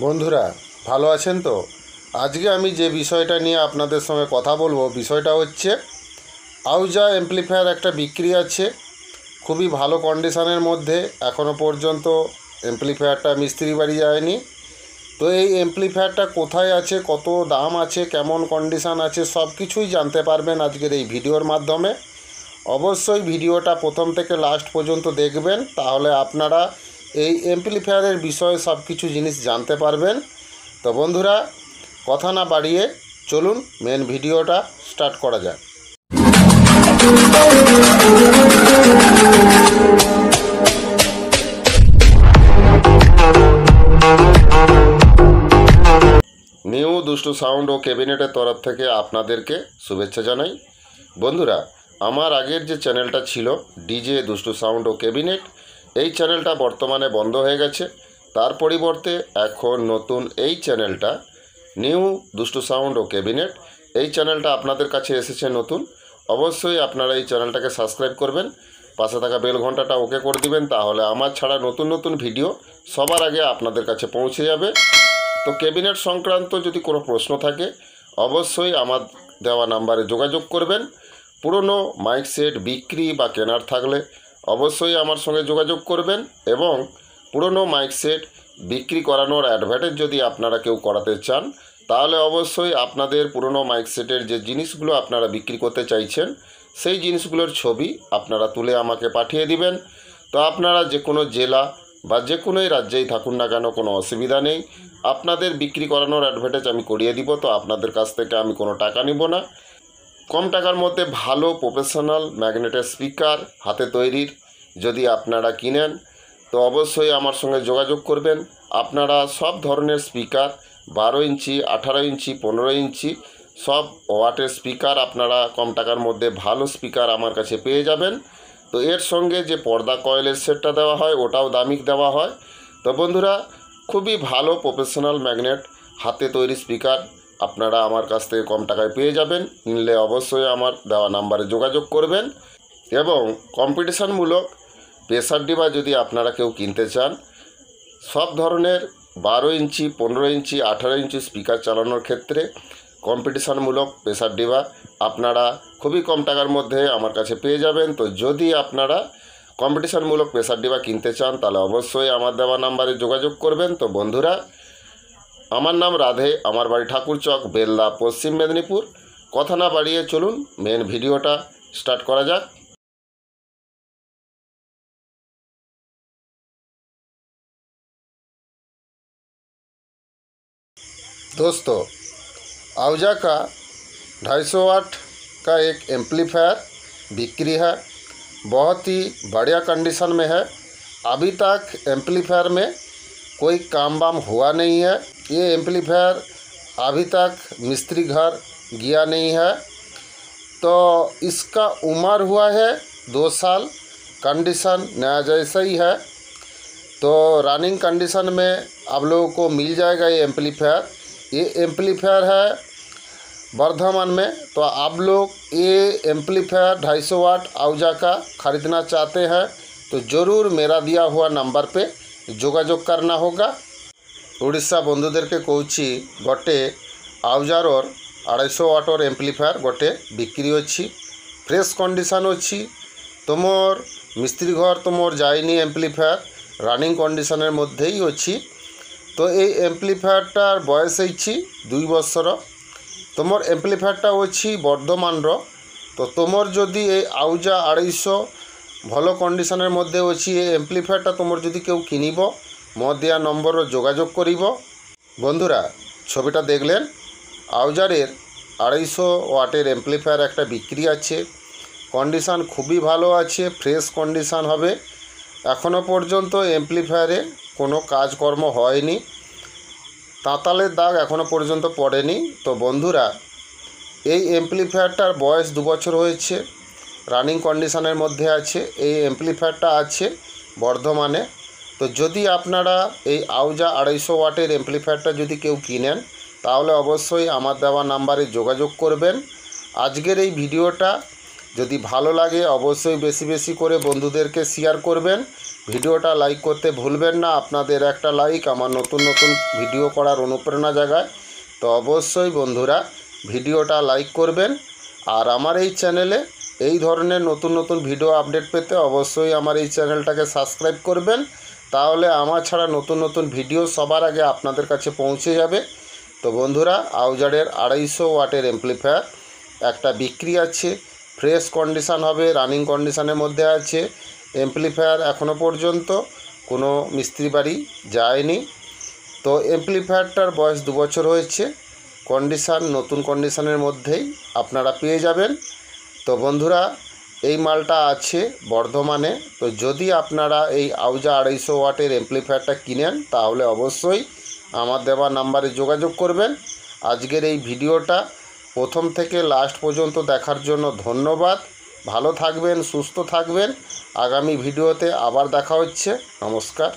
বন্ধুরা ভালো আছেন তো? আজকে আমি যে বিষয়টা নিয়ে আপনাদের সঙ্গে কথা বলবো, বিষয়টা হচ্ছে আউজা অ্যাম্প্লিফায়ার একটা বিক্রি আছে খুবই ভালো কন্ডিশনের মধ্যে। এখনও পর্যন্ত অ্যাম্প্লিফায়ারটা মিস্ত্রি বাড়ি যায়নি। তো এই অ্যাম্প্লিফায়ারটা কোথায় আছে, কত দাম আছে, কেমন কন্ডিশন আছে, সব কিছুই জানতে পারবেন আজকের এই ভিডিওর মাধ্যমে। অবশ্যই ভিডিওটা প্রথম থেকে লাস্ট পর্যন্ত দেখবেন, তাহলে আপনারা এই অ্যাম্প্লিফায়ারের বিষয়ে সব কিছু জিনিস জানতে পারবেন। তো বন্ধুরা কথা না বাড়িয়ে চলুন মেন ভিডিওটা স্টার্ট করা যাক। নিউ দুষ্টু সাউন্ড ও ক্যাবিনেটের তরফ থেকে আপনাদেরকে শুভেচ্ছা জানাই। বন্ধুরা, আমার আগের যে চ্যানেলটা ছিল ডিজে দুষ্টু সাউন্ড ও ক্যাবিনেট, এই চ্যানেলটা বর্তমানে বন্ধ হয়ে গেছে। তার পরিবর্তে এখন নতুন এই চ্যানেলটা নিউ দুষ্টু সাউন্ড ও ক্যাবিনেট, এই চ্যানেলটা আপনাদের কাছে এসেছে নতুন। অবশ্যই আপনারা এই চ্যানেলটাকে সাবস্ক্রাইব করবেন, পাশে থাকা বেল ঘন্টাটা ওকে করে দিবেন, তাহলে আমার ছাড়া নতুন নতুন ভিডিও সবার আগে আপনাদের কাছে পৌঁছে যাবে। তো ক্যাবিনেট সংক্রান্ত যদি কোনো প্রশ্ন থাকে অবশ্যই আমার দেওয়া নাম্বারে যোগাযোগ করবেন। পুরনো মাইক সেট বিক্রি বা কেনার থাকলে অবশ্যই আমার সঙ্গে যোগাযোগ করবেন, এবং পুরনো মাইক সেট বিক্রি করানোর অ্যাডভার্টাইজ যদি আপনারা কেউ করাতে চান, তাহলে অবশ্যই আপনাদের পুরনো মাইক সেটের যে জিনিসগুলো আপনারা বিক্রি করতে চাইছেন সেই জিনিসগুলোর ছবি আপনারা তুলে আমাকে পাঠিয়ে দিবেন। তো আপনারা যে কোনো জেলা বা যে কোনো রাজ্যেই থাকুন না কেন, কোনো অসুবিধা নেই, আপনাদের বিক্রি করানোর অ্যাডভার্টাইজ আমি করিয়ে দিব। তো আপনাদের কাছ থেকে আমি কোনো টাকা নিব না। কম টাকার মধ্যে ভালো প্রফেশনাল ম্যাগনেটের স্পিকার হাতে তৈরির যদি আপনারা কিনেন, তো অবশ্যই আমার সঙ্গে যোগাযোগ করবেন। আপনারা সব ধরনের স্পিকার 12 ইঞ্চি, 18 ইঞ্চি, 15 ইঞ্চি সব ওয়াটের স্পিকার আপনারা কম টাকার মধ্যে ভালো স্পিকার আমার কাছে পেয়ে যাবেন। তো এর সঙ্গে যে পর্দা কয়েলের সেটটা দেওয়া হয় ওটাও দামিক দেওয়া হয়। তো বন্ধুরা, খুবই ভালো প্রফেশনাল ম্যাগনেট হাতে তৈরি স্পিকার আপনারা আমার কাছ থেকে কম টাকায় পেয়ে যাবেন। নিলে অবশ্যই আমার দেওয়া নাম্বারে যোগাযোগ করবেন। এবং কম্পিটিশানমূলক প্রেসার ডিবা যদি আপনারা কেউ কিনতে চান, সব ধরনের 12 ইঞ্চি, 15 ইঞ্চি, 18 ইঞ্চি স্পিকার চালানোর ক্ষেত্রে কম্পিটিশানমূলক প্রেসার ডিবা আপনারা খুবই কম টাকার মধ্যে আমার কাছে পেয়ে যাবেন। তো যদি আপনারা কম্পিটিশানমূলক প্রেসার ডিবা কিনতে চান, তাহলে অবশ্যই আমার দেওয়া নাম্বারে যোগাযোগ করবেন। তো বন্ধুরা, আমার নাম রাধে, আমার বাড়ি ঠাকুরচক, বেলদা, পশ্চিম মেদিনীপুর। কথা না বাড়িয়ে চলুন মেন ভিডিওটা স্টার্ট করা যাক। दोस्तों, आउजा का 250 वाट का एक एम्पलीफायर बिक्री है। बहुत ही बढ़िया कंडीशन में है। अभी तक एम्पलीफायर में कोई काम वाम हुआ नहीं है। ये एम्पलीफायर अभी तक मिस्त्री घर गया नहीं है। तो इसका उम्र हुआ है 2 साल। कंडीशन नया जैसा ही है। तो रनिंग कंडीशन में आप लोगों को मिल जाएगा ये एम्पलीफायर। ये एम्पलीफायर है वर्धमान में। तो आप लोग ये एम्पलीफायर 250 वाट आउजा का ख़रीदना चाहते हैं तो ज़रूर मेरा दिया हुआ नंबर पे যোগাযোগ करना होगा। उड़ीसा बंधुदेरके कौची गोटे आउजार 250 वाटर एम्पलीफायर गोटे बिक्री अच्छी, फ्रेश कंडीशन अच्छी। तुमर मिस्त्री घर तुमर जायनी एम्पलीफायर रानिंग कंडीशनर मध्येई अच्छी। तो ये एम्पलीफायरटार बयस होइछि 2 बछर। तुमर एम्पलीफायरटा अच्छी बर्धमान। तो तुमर जदि ये आउजा 250 भलो कंडीशनर मध्य अच्छी ये एम्पलीफायरटा तुमर जदि केउ किनिब, मो देया नम्बर जोगाजोग करिब। बंधुरा, छविटा देखलेन आउजारेर 250 वाटेर एम्पलीफायर एकटा बिक्री आछे। कंडीशन खूबই ভালো আছে, फ्रेश कंडीशन হবে। एखोनो पर्यन्त एम्पलीफायरे কোনো কাজকর্ম হয়নি, তাঁতালের দাগ এখনও পর্যন্ত পড়েনি। তো বন্ধুরা, এই এমপ্লিফায়ারটার বয়স 2 বছর হয়েছে, রানিং কন্ডিশনের মধ্যে আছে। এই এমপ্লিফায়ারটা আছে বর্ধমানে। তো যদি আপনারা এই আউজা 250 ওয়াটের এমপ্লিফায়ারটা যদি কেউ কিনেন, তাহলে অবশ্যই আমার দেওয়া নাম্বারে যোগাযোগ করবেন। আজকের এই ভিডিওটা যদি ভালো লাগে অবশ্যই বেশি বেশি করে বন্ধুদেরকে শেয়ার করবেন। ভিডিওটা লাইক করতে ভুলবেন না। আপনাদের একটা লাইক আমার নতুন নতুন ভিডিও করার অনুপ্রেরণা জাগায়। তো অবশ্যই বন্ধুরা ভিডিওটা লাইক করবেন। আর আমার এই চ্যানেলে এই ধরনের নতুন নতুন ভিডিও আপডেট পেতে অবশ্যই আমার এই চ্যানেলটাকে সাবস্ক্রাইব করবেন। তাহলে আমার ছাড়া নতুন নতুন ভিডিও সবার আগে আপনাদের কাছে পৌঁছে যাবে। তো বন্ধুরা আউজারের 250 ওয়াটের অ্যাম্প্লিফায়ার একটা বিক্রি আছে, ফ্রেশ কন্ডিশান হবে, রানিং কন্ডিশানের মধ্যে আছে। অ্যাম্প্লিফায়ার এখনও পর্যন্ত কোনো মিস্ত্রি বাড়ি যায়নি। তো অ্যাম্প্লিফায়ারটার বয়স 2 বছর হয়েছে, কন্ডিশান নতুন কন্ডিশানের মধ্যেই আপনারা পেয়ে যাবেন। তো বন্ধুরা এই মালটা আছে বর্ধমানে। তো যদি আপনারা এই আউজা 250 ওয়াটের অ্যাম্প্লিফায়ারটা কিনেন তাহলে অবশ্যই আমার দেওয়া নাম্বারে যোগাযোগ করবেন। আজকের এই ভিডিওটা প্রথম থেকে লাস্ট পর্যন্ত দেখার জন্য ধন্যবাদ। ভালো থাকবেন, সুস্থ থাকবেন। আগামী ভিডিওতে আবার দেখা হচ্ছে। নমস্কার।